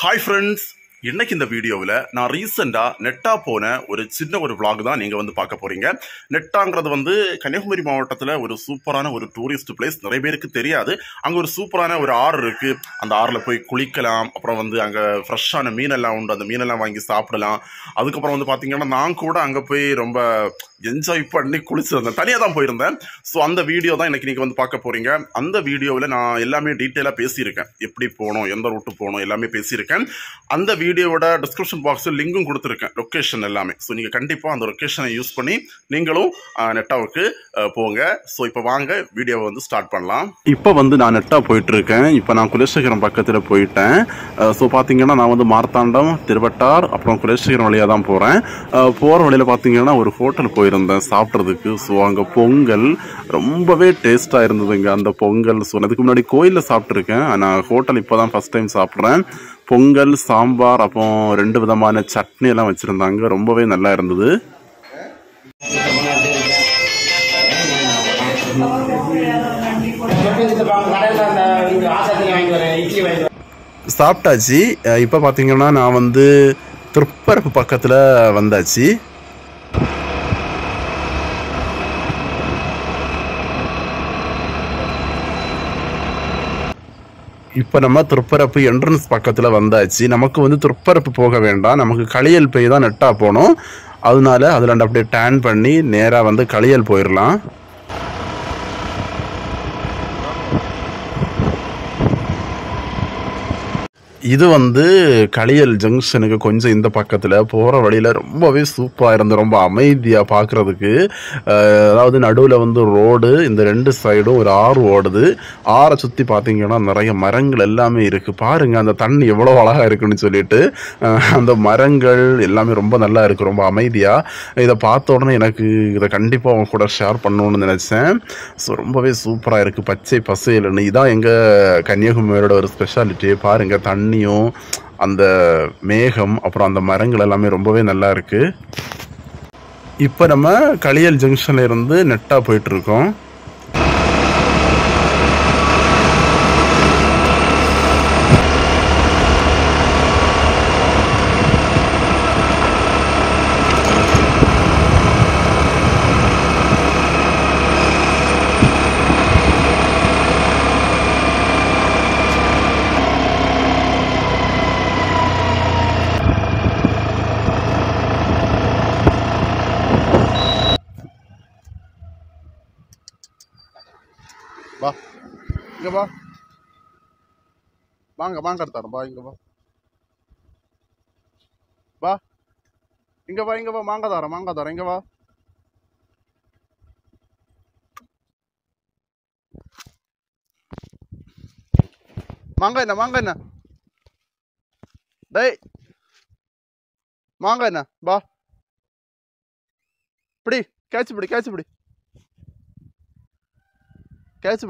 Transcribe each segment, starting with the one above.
Hi friends, இன்னைக்கு இந்த வீடியோவில் நான் ரீசெண்டா நெட்டா போன ஒரு சின்ன ஒரு vlog தான் நீங்க வந்து பார்க்க போறீங்க. நெட்டாங்கிறது வந்து கன்னியாகுமரி மாவட்டத்தில் ஒரு சூப்பரான ஒரு டூரிஸ்ட் பிளேஸ். நிறைய பேருக்கு தெரியாது. அங்க ஒரு சூப்பரான ஒரு ஆறு இருக்கு. அந்த ஆறுல போய் குளிக்கலாம். அப்புறம் வந்து அங்க ஃப்ரெஷ்ஷான மீனெல்லாம் உண்டு. அந்த மீனெல்லாம் வாங்கி சாப்பிடலாம். அதுக்கப்புறம் வந்து பாத்தீங்கன்னா நான் கூட அங்க போய் ரொம்ப என்ஜாய் பண்ணி குளிச்சிருந்தேன். தனியாக தான் போயிருந்தேன். ஸோ அந்த வீடியோ தான் இன்னைக்கு நீங்க வந்து பார்க்க போறீங்க. அந்த வீடியோவில் நான் எல்லாமே டீட்டெயிலாக பேசியிருக்கேன். எப்படி போகணும், எந்த ரூட்டு போகணும் எல்லாமே பேசியிருக்கேன். அந்த வீடியோவோட டிஸ்கிரிப்ஷன் பாக்ஸில் லிங்கும் கொடுத்துருக்கேன், லொக்கேஷன் எல்லாமே. ஸோ நீங்கள் கண்டிப்பாக அந்த லொக்கேஷனை யூஸ் பண்ணி நீங்களும் நெட்டாவுக்கு போங்க. ஸோ இப்போ வாங்க வீடியோவை வந்து ஸ்டார்ட் பண்ணலாம். இப்போ வந்து நான் நெட்டா போயிட்டு இருக்கேன். இப்போ நான் குலசேகரம் பக்கத்தில் போயிட்டேன். ஸோ பார்த்தீங்கன்னா நான் வந்து மார்த்தாண்டம், திருவட்டார், அப்புறம் குலசேகரம் வழியாக தான் போகிறேன். போகிற வழியில் பார்த்தீங்கன்னா ஒரு ஹோட்டல் போயிருந்தேன் சாப்பிட்றதுக்கு. ஸோ அங்கே பொங்கல் ரொம்பவே டேஸ்ட்டாக இருந்ததுங்க அந்த பொங்கல். ஸோ அதுக்கு முன்னாடி கோயிலில் சாப்பிட்ருக்கேன். ஆனால் ஹோட்டல் இப்போ தான் ஃபஸ்ட் டைம் சாப்பிட்றேன். பொங்கல், சாம்பார், அப்புறம் 2 விதமான சட்னி எல்லாம் வச்சுருந்தாங்க. ரொம்பவே நல்லா இருந்தது. சாப்பிட்டாச்சு. இப்போ பார்த்தீங்கன்னா நான் வந்து திருப்பரப்பு பக்கத்தில் வந்தாச்சு. இப்போ நம்ம திருப்பரப்பு என்ட்ரன்ஸ் பக்கத்தில் வந்தாச்சு. நமக்கு வந்து திருப்பரப்பு போக வேண்டாம், நமக்கு களியல் போய் தான் நெட்டா போகணும். அதனால அதில் அப்படியே டேன் பண்ணி நேராக வந்து களியல் போயிடலாம். இது வந்து களியல் ஜங்ஷனுக்கு கொஞ்சம் இந்த பக்கத்தில் போகிற வழியில் ரொம்பவே சூப்பராக இருந்து, ரொம்ப அமைதியாக பார்க்குறதுக்கு. அதாவது நடுவில் வந்து ரோடு, இந்த 2 சைடும் ஒரு ஆறு ஓடுது. ஆறை சுற்றி பார்த்தீங்கன்னா நிறைய மரங்கள் எல்லாமே இருக்குது. பாருங்கள் அந்த தண்ணி எவ்வளோ அழகாக இருக்குன்னு சொல்லிட்டு. அந்த மரங்கள் எல்லாமே ரொம்ப நல்லா இருக்குது, ரொம்ப அமைதியாக. இதை பார்த்த உடனே எனக்கு இதை கண்டிப்பாக அவங்க கூட ஷேர் பண்ணணும்னு நினச்சேன். ஸோ ரொம்பவே சூப்பராக இருக்குது, பச்சை பசேல்னு. இதான் எங்கள் கன்னியாகுமரியோட ஒரு ஸ்பெஷாலிட்டி. பாருங்கள் தண்ணியும் அந்த மேகம் அப்புறம் அந்த மரங்கள் எல்லாமே ரொம்பவே நல்லா இருக்கு. இப்போ நம்ம களியல் ஜங்ஷன்ல இருந்து நெட்டா போயிட்டு இருக்கோம். வா இங்க வா, வாங்க வாங்க எடுத்தாரு. வா இங்க வா, வா இங்க வா, இங்க வா, மாங்காய் தரேன், இங்க வா. மாங்காய் என்ன டேய், மாங்காய் என்ன, வா பிடி, கேட்ச்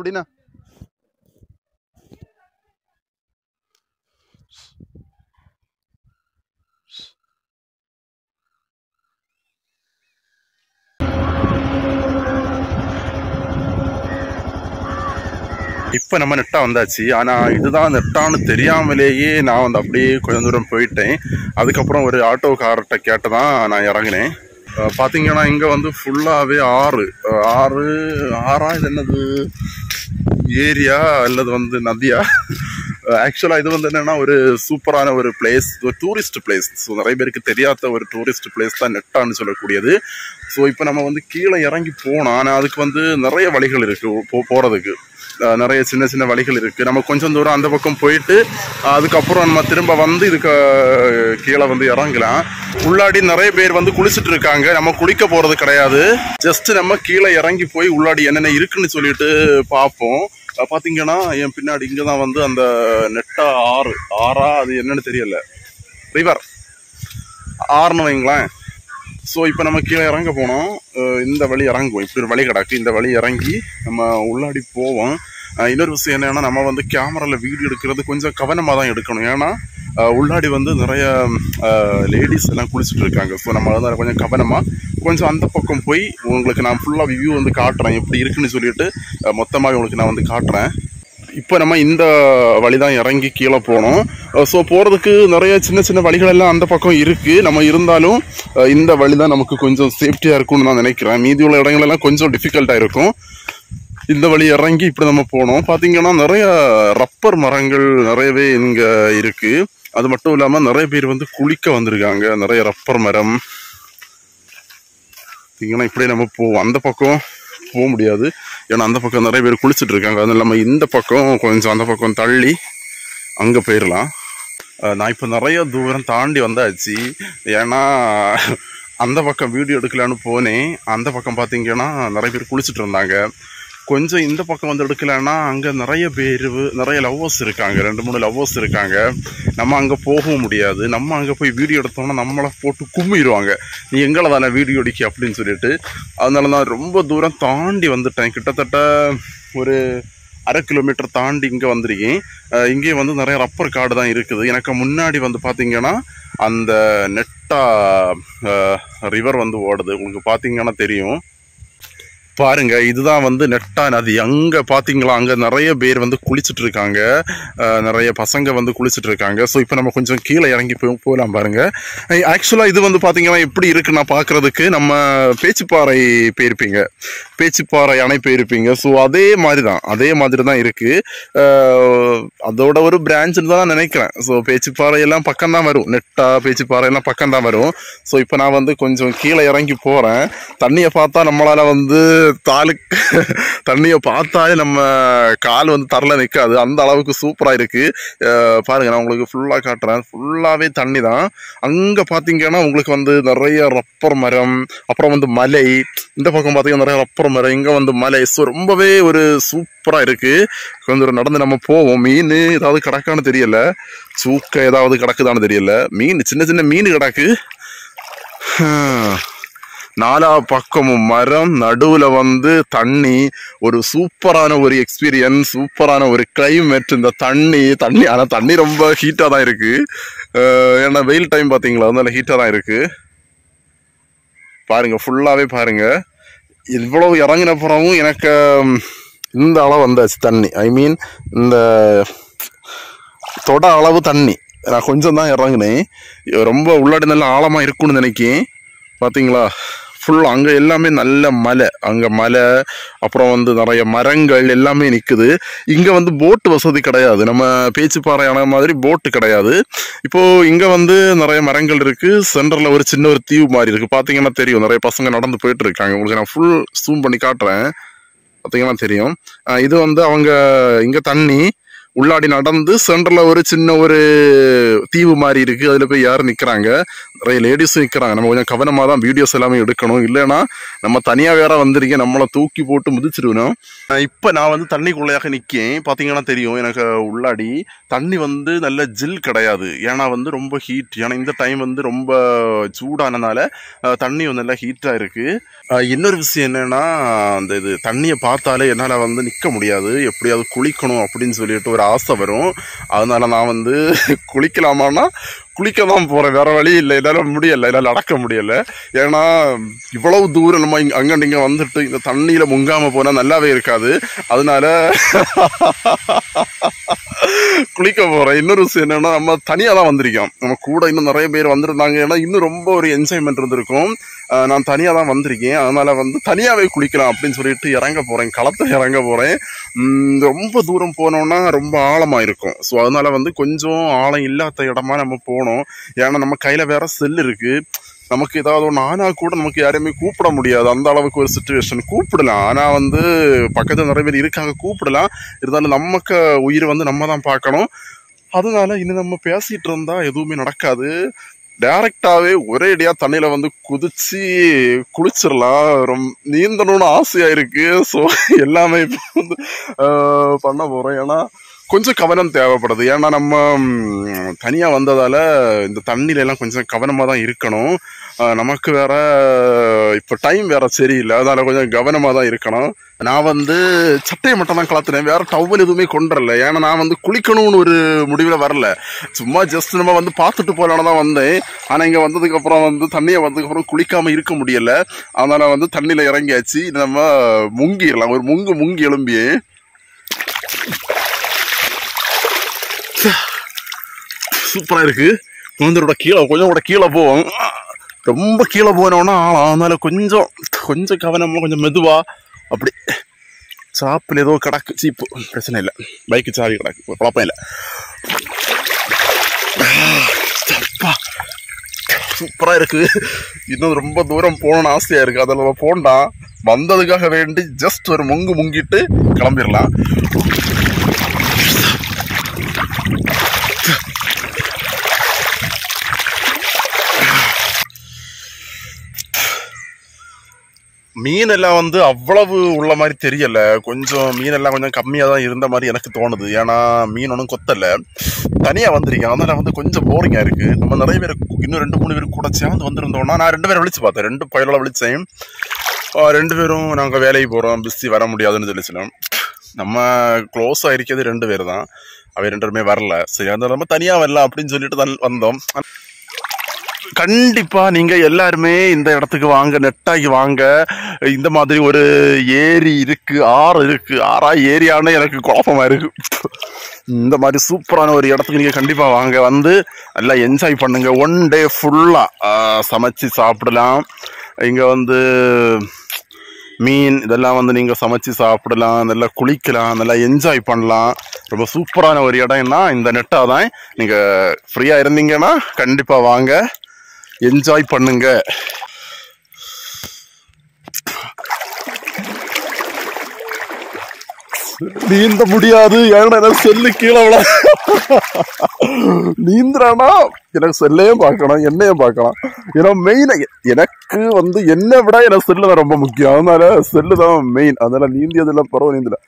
பிடிண்ணா. இப்போ நம்ம நெட்டா வந்தாச்சு. ஆனால் இதுதான் நெட்டான்னு தெரியாமலேயே நான் வந்து அப்படியே கொஞ்சம் தூரம் போயிட்டேன். அதுக்கப்புறம் ஒரு ஆட்டோக்கார்ட்ட கேட்டு தான் நான் இறங்கினேன். பார்த்தீங்கன்னா இங்கே வந்து ஃபுல்லாகவே ஆறா இது என்னது ஏரியா அல்லது வந்து நதியா? ஆக்சுவலாக இது வந்து என்னென்னா ஒரு சூப்பரான ஒரு பிளேஸ், ஒரு டூரிஸ்ட் பிளேஸ். ஸோ நிறைய பேருக்கு தெரியாத ஒரு டூரிஸ்ட் பிளேஸ் தான் நெட்டான்னு சொல்லக்கூடியது. ஸோ இப்போ நம்ம வந்து கீழே இறங்கி போனோம். ஆனால் அதுக்கு வந்து நிறைய வழிகள் இருக்குது போகிறதுக்கு. நிறைய சின்ன சின்ன வழிகள் இருக்குது. நம்ம கொஞ்சம் தூரம் அந்த பக்கம் போயிட்டு அதுக்கப்புறம் நம்ம திரும்ப வந்து இதுக்கு கீழே வந்து இறங்கலாம். உள்ளாடி நிறைய பேர் வந்து குளிச்சுட்டு இருக்காங்க. நம்ம குளிக்க போகிறது கிடையாது. ஜஸ்ட் நம்ம கீழே இறங்கி போய் உள்ளாடி என்னென்ன இருக்குன்னு சொல்லிட்டு பார்ப்போம். பார்த்தீங்கன்னா என் பின்னாடி இங்கே தான் வந்து அந்த நெட்டா ஆறா அது என்னன்னு தெரியல, ரிவர் ஆறுன்னு வைங்களேன். ஸோ இப்போ நம்ம கீழே இறங்க போனோம். இந்த வழி இறங்குவோம். இப்படி ஒரு வழி கிடக்கு. இந்த வழி இறங்கி நம்ம உள்ளாடி போவோம். இன்னொரு விஷயம் என்னன்னா, நம்ம வந்து கேமராவில் வீடியோ எடுக்கிறது கொஞ்சம் கவனமாக தான் எடுக்கணும். ஏன்னா உள்ளாடி வந்து நிறைய லேடிஸ் எல்லாம் குளிச்சுட்டு இருக்காங்க. ஸோ நம்ம வந்து கொஞ்சம் கவனமாக கொஞ்சம் அந்த பக்கம் போய் உங்களுக்கு நான் ஃபுல்லாக வியூ வந்து காட்டுறேன், எப்படி இருக்குன்னு சொல்லிட்டு மொத்தமாக உங்களுக்கு நான் வந்து காட்டுறேன். இப்போ நம்ம இந்த வழி தான் இறங்கி கீழே போனோம். ஸோ போகிறதுக்கு நிறைய சின்ன சின்ன வழிகள் எல்லாம் அந்த பக்கம் இருக்குது. நம்ம இருந்தாலும் இந்த வழி தான் நமக்கு கொஞ்சம் சேஃப்டியாக இருக்கும்னு நான் நினைக்கிறேன். மீதி உள்ள இடங்களெல்லாம் கொஞ்சம் டிஃபிகல்ட்டாக இருக்கும். இந்த வழி இறங்கி இப்படி நம்ம போனோம். பார்த்தீங்கன்னா நிறைய ரப்பர் மரங்கள் நிறையவே இங்கே இருக்குது. அது மட்டும் இல்லாமல் நிறைய பேர் வந்து குளிக்க வந்திருக்காங்க. நிறைய ரப்பர் மரம் பார்த்தீங்கன்னா இப்படியே நம்ம போவோம். அந்த பக்கம் போக முடியாது, ஏன்னா அந்த பக்கம் நிறைய பேர் குளிச்சுட்டு இருக்காங்க. அதனால நம்ம இந்த பக்கம் கொஞ்சம் அந்த பக்கம் தள்ளி அங்கே போயிடலாம். நான் இப்போ நிறைய தூரம் தாண்டி வந்தாச்சு. ஏன்னா அந்த பக்கம் வீடியோ எடுக்கலான்னு போனேன். அந்த பக்கம் பார்த்தீங்கன்னா நிறைய பேர் குளிச்சுட்டு இருந்தாங்க. கொஞ்சம் இந்த பக்கம் வந்து எடுக்கலான்னா அங்கே நிறைய லவ்வர்ஸ் இருக்காங்க. 2-3 லவ்வர்ஸ் இருக்காங்க. நம்ம அங்கே போகவும் முடியாது. நம்ம அங்கே போய் வீடியோ எடுத்தோம்னா நம்மளை போட்டு கும்மிடுவாங்க, நீ எங்களை தானே வீடியோ அடிக்க அப்படின்னு சொல்லிட்டு. அதனால நான் ரொம்ப தூரம் தாண்டி வந்துட்டேன். கிட்டத்தட்ட ஒரு 1/2 கிலோமீட்டர் தாண்டி இங்கே வந்திருக்கேன். இங்கே வந்து நிறைய ரப்பர் காடு தான் இருக்குது. எனக்கு முன்னாடி வந்து பார்த்தீங்கன்னா அந்த நெட்டா ரிவர் வந்து ஓடுது. உங்களுக்கு பார்த்தீங்கன்னா தெரியும். பாருங்க, இதுதான் வந்து நெட்டா நதி. அங்க பாத்தீங்களா, அங்க நிறைய பேர் வந்து குளிச்சுட்டு இருக்காங்க. நிறைய பசங்க வந்து குளிச்சுட்டு இருக்காங்க. ஸோ இப்போ நம்ம கொஞ்சம் கீழே இறங்கி போகலாம். பாருங்க, ஆக்சுவலா இது வந்து பாத்தீங்கன்னா எப்படி இருக்குன்னா பாக்குறதுக்கு நம்ம பேச்சிப்பாறை போயிருப்பீங்க, பேச்சிப்பாறை அணை போயிருப்பீங்க. ஸோ அதே மாதிரி தான் இருக்கு. அதோட ஒரு பிரான்ச்னு தான் நினைக்கிறேன். ஸோ பேச்சிப்பாறை எல்லாம் பக்கம் தான் வரும், நெட்டா பேச்சிப்பாறை எல்லாம் பக்கம் தான் வரும். ஸோ இப்போ நான் வந்து கொஞ்சம் கீழே இறங்கி போறேன். தண்ணியை பார்த்தா நம்மளால வந்து தண்ணியை பார்த்தாலே நம்ம கால் வந்து தரல நிற்காது, அந்த அளவுக்கு சூப்பராக இருக்கு. பாருங்க, நான் உங்களுக்கு ஃபுல்லாக காட்டுறேன். ஃபுல்லாகவே தண்ணி தான். அங்கே பார்த்தீங்கன்னா உங்களுக்கு வந்து நிறைய ரப்பர் மரம், அப்புறம் வந்து மலை. இந்த பக்கம் பார்த்தீங்கன்னா நிறைய ரப்பர் மரம், இங்கே வந்து மலை. ஸோ ரொம்பவே ஒரு சூப்பராக இருக்கு. கொஞ்சம் நடந்து நம்ம போவோம். மீன் ஏதாவது கிடக்கான்னு தெரியல, சூக்க ஏதாவது கிடக்குதான்னு தெரியல. மீன், சின்ன சின்ன மீன் கிடக்கு. 4 பக்கமும் மரம், நடுவில் வந்து தண்ணி. ஒரு சூப்பரான ஒரு எக்ஸ்பீரியன்ஸ், சூப்பரான ஒரு கிளைமேட். இந்த தண்ணி ஆனால் தண்ணி ரொம்ப ஹீட்டாக தான் இருக்கு. ஏன்னா வெயில் டைம் பார்த்தீங்களா, அதனால ஹீட்டாக தான் இருக்கு. பாருங்க, ஃபுல்லாகவே பாருங்க. இவ்வளவு இறங்கின பிறகும் எனக்கு இந்த அளவு வந்தாச்சு தண்ணி. ஐ மீன் இந்த தொட அளவு தண்ணி. நான் கொஞ்சம் தான் இறங்கினேன். ரொம்ப உள்ளாடி நல்ல ஆழமாக இருக்குன்னு நினைக்கிறேன். பார்த்தீங்களா, ஃபுல்லாக அங்கே எல்லாமே நல்ல மலை. அங்கே மலை, அப்புறம் வந்து நிறைய மரங்கள் எல்லாமே நிற்குது. இங்கே வந்து போட்டு வசதி கிடையாது. நம்ம பேச்சிப்பாறை அணை மாதிரி போட்டு கிடையாது. இப்போது இங்கே வந்து நிறைய மரங்கள் இருக்குது. சென்டரில் ஒரு சின்ன ஒரு தீவு மாதிரி இருக்குது. பார்த்தீங்கன்னா தெரியும், நிறைய பசங்க நடந்து போயிட்டு இருக்காங்க. உங்களுக்கு நான் ஃபுல் ஜூம் பண்ணி காட்டுறேன், பார்த்தீங்கன்னா தெரியும். இது வந்து அவங்க இங்கே தண்ணி உள்ளாடி நடந்து சென்டரில் ஒரு சின்ன ஒரு தீவு மாதிரி இருக்கு. அதில் போய் யாரும் நிற்கிறாங்க, நிறைய லேடிஸும் நிற்கிறாங்க. நம்ம கொஞ்சம் கவனமாக தான் வீடியோஸ் எல்லாமே எடுக்கணும், இல்லைன்னா நம்ம தனியாக வேற வந்திருக்கேன், நம்மளை தூக்கி போட்டு மிதிச்சிருக்கணும். இப்போ நான் வந்து தண்ணிக்குள்ளையாக நிற்கேன். பார்த்தீங்கன்னா தெரியும், எனக்கு உள்ளாடி தண்ணி வந்து நல்ல ஜில் கிடையாது. ஏன்னா வந்து ரொம்ப ஹீட். ஏன்னா இந்த டைம் வந்து ரொம்ப சூடானனால தண்ணி வந்து நல்லா ஹீட்டாக இருக்கு. இன்னொரு விஷயம் என்னன்னா, அந்த இது தண்ணியை பார்த்தாலே என்னால் வந்து நிற்க முடியாது. எப்படியாவது குளிக்கணும் அப்படின்னு சொல்லிட்டு ஒரு ஆசை வரும். அதனால நான் வந்து குளிக்கலாமான்னா குளிக்க தான் போகிறேன், வேற வழி இல்லை. என்னால் முடியலை, என்னால் நடக்க முடியலை. ஏன்னா இவ்வளவு தூரம் நம்ம அங்கே நீங்கள் வந்துட்டு இந்த தண்ணியில் முங்காமல் போனால் நல்லாவே இருக்காது. அதனால குளிக்க போகிறேன். இன்னொரு விஷயம் என்னன்னா, நம்ம தனியாக தான் வந்திருக்கோம். நம்ம கூட இன்னும் நிறைய பேர் வந்திருந்தாங்க, ஏன்னா இன்னும் ரொம்ப ஒரு என்ஜாய்மெண்ட் இருந்திருக்கும். நான் தனியாக தான் வந்திருக்கேன். அதனால வந்து தனியாகவே குளிக்கலாம் அப்படின்னு சொல்லிட்டு இறங்க போகிறேன், களத்தில் இறங்க போகிறேன். ரொம்ப தூரம் போனோம்னா ரொம்ப ஆழமாக இருக்கும். ஸோ அதனால வந்து கொஞ்சம் ஆழம் இல்லாத இடமா நம்ம போகணும். ஏன்னா நம்ம கையில் வேற செல் இருக்கு. நமக்கு ஏதாவது ஒன்று ஆனால் கூட நமக்கு யாரையுமே கூப்பிட முடியாது, அந்த அளவுக்கு ஒரு சுச்சுவேஷன். கூப்பிடலாம், ஆனால் வந்து பக்கத்தில் நிறைய பேர் இருக்காங்க, கூப்பிடலாம். இருந்தாலும் நமக்கு உயிர் வந்து நம்ம தான் பார்க்கணும். அதனால இன்னும் நம்ம பேசிட்டு இருந்தா எதுவுமே நடக்காது. டைரக்டாவே ஒரே அடியா தண்ணியில வந்து குதிச்சு குளிச்சிடலாம். ரொம்ப நீந்தணும்னு ஆசையா இருக்கு. ஸோ எல்லாமே இப்போ வந்து பண்ண போறோம். ஏன்னா கொஞ்சம் கவனம் தேவைப்படுது. ஏன்னா நம்ம தனியாக வந்ததால் இந்த தண்ணியில எல்லாம் கொஞ்சம் கவனமாக தான் இருக்கணும். நமக்கு வேற இப்போ டைம் வேற சரியில்லை, அதனால கொஞ்சம் கவனமாக தான் இருக்கணும். நான் வந்து சட்டையை மட்டும் தான் கலத்துனேன், வேற டவல் எதுவுமே கொண்டுறல. ஏன்னா நான் வந்து குளிக்கணும்னு ஒரு முடிவில் வரல, சும்மா ஜஸ்ட் நம்ம வந்து பார்த்துட்டு போகலான்னு தான் வந்தேன். ஆனால் இங்கே வந்ததுக்கப்புறம் வந்து தண்ணியை வந்ததுக்கப்புறம் குளிக்காமல் இருக்க முடியலை. அதனால வந்து தண்ணியில் இறங்கியாச்சு. நம்ம முங்கிடலாம், ஒரு முங்கி எழும்பியே. சூப்பராக இருக்குது. குழந்தையோட கீழே கொஞ்சம் கூட கீழே போவோம். ரொம்ப கீழே போனோன்னா அதனால கொஞ்சம் கவனமாக கொஞ்சம் மெதுவாக அப்படி. சாப்பில் ஏதோ கிடக்கு சீப்பு, பிரச்சனை இல்லை. பைக்கு சாவி கிடக்கு, குழப்பம் இல்லை. சூப்பராக இருக்குது. இன்னும் ரொம்ப தூரம் போகணும்னு ஆசையாக இருக்குது. அதில் நம்ம போண்டா வந்ததுக்காக வேண்டி ஜஸ்ட் ஒரு முங்கிட்டு கிளம்பிடலாம். மீனெல்லாம் வந்து அவ்வளவு உள்ள மாதிரி தெரியல. கொஞ்சம் மீனெல்லாம் கொஞ்சம் கம்மியாக தான் இருந்த மாதிரி எனக்கு தோணுது. ஏன்னா மீன் ஒன்றும் கொத்தலை, தனியாக வந்திருக்கேன். அதனால வந்து கொஞ்சம் போரிங்காக இருக்குது. நம்ம நிறைய பேர் இன்னும் 2-3 பேர் கூட சேர்ந்து வந்திருந்தோம்னா, நான் 2 பேரை விழிச்சு பார்த்தேன். 2 பயலோட விழிச்சேன். 2 பேரும் நாங்கள் வேலைக்கு போகிறோம், பிஸி வர முடியாதுன்னு சொல்லிச்சினோம். நம்ம க்ளோஸாக இருக்கிறது 2 பேர் தான். அவை 2 பேருமே வரல. சரி, அந்த நம்ம தனியாக வரலாம் அப்படின்னு சொல்லிட்டு தான் வந்தோம். கண்டிப்பா நீங்க எல்லாருமே இந்த இடத்துக்கு வாங்க, நெட்டாகி வாங்க. இந்த மாதிரி ஒரு ஏரி இருக்கு, ஆறு இருக்கு. ஆறா ஏரியான்னு எனக்கு குழப்பமா இருக்கு. இந்த மாதிரி சூப்பரான ஒரு இடத்துக்கு நீங்க கண்டிப்பா வாங்க, வந்து நல்லா என்ஜாய் பண்ணுங்க. 1 டே ஃபுல்லா சமைச்சு சாப்பிடலாம். இங்க வந்து மீன் இதெல்லாம் வந்து நீங்க சமைச்சு சாப்பிடலாம், நல்லா குளிக்கலாம், நல்லா என்ஜாய் பண்ணலாம். ரொம்ப சூப்பரான ஒரு இடம்னா இந்த நெட்டா தான். நீங்க ஃப்ரீயா இருந்தீங்கன்னா கண்டிப்பா வாங்க, என்ஜாய் பண்ணுங்க. நீந்த முடியாது, ஏன்னா செல்லு கீழே விட. நீந்துறானா எனக்கு செல்லையும் பார்க்கணும், என்னையும் பார்க்கலாம். ஏன்னா மெயின் எனக்கு வந்து என்னை விட எனக்கு செல்லு தான் ரொம்ப முக்கியம். அதனால செல்லு தான் மெயின். அதனால நீந்தியதெல்லாம் பரவ நீந்தல.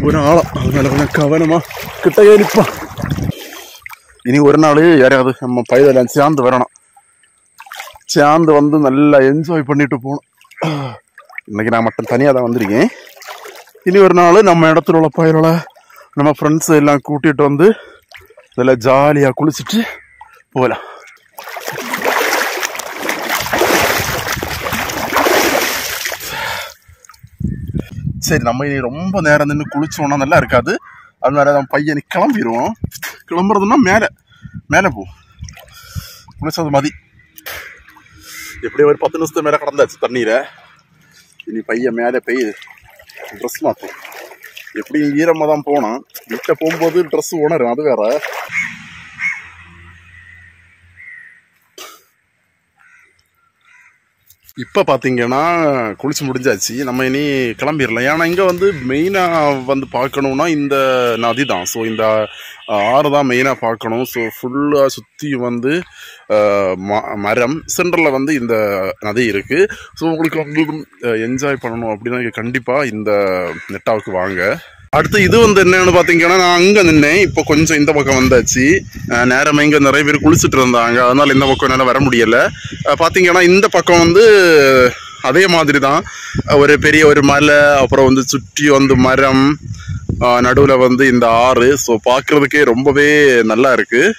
ஒரு ஆழம், அதனால கொஞ்சம் கவனமா கிட்டே நிற்பான். இனி ஒரு நாள் யாரையாவது நம்ம பைதெல்லாம் சேர்ந்து வரணும், சேர்ந்து வந்து நல்லா என்ஜாய் பண்ணிட்டு போகணும். இன்னைக்கு நான் மட்டும் தனியாக தான் வந்திருக்கேன். இனி ஒரு நாள் நம்ம இடத்துல உள்ள பயிரோட நம்ம ஃப்ரெண்ட்ஸ் எல்லாம் கூட்டிகிட்டு வந்து நல்லா ஜாலியாக குளிச்சுட்டு போகலாம். சரி, நம்ம இனி ரொம்ப நேரம் நின்று குளிச்சோன்னா நல்லா இருக்காது. அதனால நம்ம பையனை கிளம்பிடுவோம். கிளம்புறதுன்னா மேலே போ, குளிச்சது மதி. எப்படியும் ஒரு 10 நிமிஷத்துக்கு மேலே கடந்தாச்சு தண்ணீரை. இனி பையன் மேலே போய் ட்ரெஸ் மாற்றும். எப்படி ஈரமாக தான் போனோம். வீட்டில் போகும்போது ட்ரெஸ் உணரும், அது வேற. இப்போ பார்த்தீங்கன்னா குளிச்சு முடிஞ்சாச்சு. நம்ம இனி கிளம்பிடலாம். ஏன்னா இங்கே வந்து மெயினாக வந்து பார்க்கணுன்னா இந்த நதி தான். ஸோ இந்த ஆறு தான் மெயினாக பார்க்கணும். ஸோ ஃபுல்லாக சுற்றி வந்து மரம், சென்டரில் வந்து இந்த நதி இருக்குது. ஸோ உங்களுக்கு வந்து என்ஜாய் பண்ணணும் அப்படின்னா கண்டிப்பாக இந்த நெட்டாவுக்கு வாங்க. அடுத்து இது வந்து என்னன்னு பார்த்தீங்கன்னா, நான் அங்கே நின்னேன். இப்போ கொஞ்சம் இந்த பக்கம் வந்தாச்சு. நேரமாக இங்கே நிறைய பேர் குளிச்சுட்டு இருந்தாங்க, அதனால் இந்த பக்கம் என்னால் வர முடியலை. பார்த்தீங்கன்னா இந்த பக்கம் வந்து அதே மாதிரி தான், ஒரு பெரிய ஒரு மலை, அப்புறம் வந்து சுற்றி வந்து மரம், நடுவில் வந்து இந்த ஆறு. ஸோ பார்க்குறதுக்கே ரொம்பவே நல்லா இருக்குது.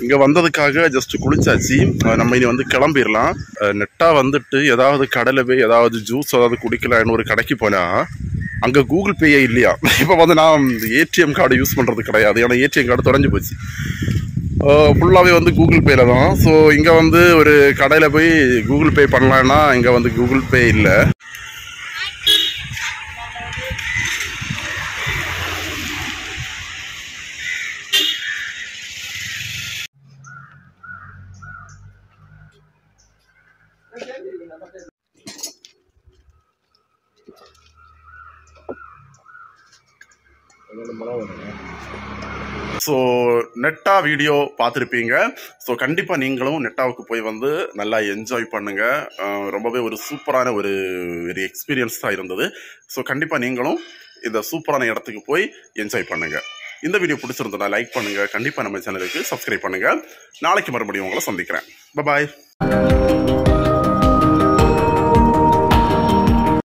இங்கே வந்ததுக்காக ஜஸ்ட் குளிச்சாச்சு. நம்ம இனி வந்து கிளம்பிடலாம். நெட்டா வந்துட்டு ஏதாவது கடையில் போய் ஏதாவது ஜூஸ் ஏதாவது குடிக்கலான்னு ஒரு கடைக்கு போனால் அங்கே கூகுள் பேயே இல்லையா. இப்போ வந்து நான் ஏடிஎம் கார்டு யூஸ் பண்ணுறது கிடையாது, ஏன்னா ஏடிஎம் கார்டு தொலைஞ்சு போச்சு. ஃபுல்லாகவே வந்து கூகுள் பேயில் தான். ஸோ இங்கே வந்து ஒரு கடையில் போய் கூகுள் பே பண்ணலான்னா இங்கே வந்து கூகுள் பே இல்லை. ஸோ நெட்டா வீடியோ பார்த்துருப்பீங்க. ஸோ கண்டிப்பாக நீங்களும் நெட்டாவுக்கு போய் வந்து நல்லா என்ஜாய் பண்ணுங்கள். ரொம்பவே ஒரு சூப்பரான ஒரு எக்ஸ்பீரியன்ஸ் தான் இருந்தது. ஸோ கண்டிப்பாக நீங்களும் இந்த சூப்பரான இடத்துக்கு போய் என்ஜாய் பண்ணுங்கள். இந்த வீடியோ பிடிச்சிருந்தா லைக் பண்ணுங்கள். கண்டிப்பாக நம்ம சேனலுக்கு சப்ஸ்கிரைப் பண்ணுங்கள். நாளைக்கு மறுபடியும் உங்களை சந்திக்கிறேன். பாய்.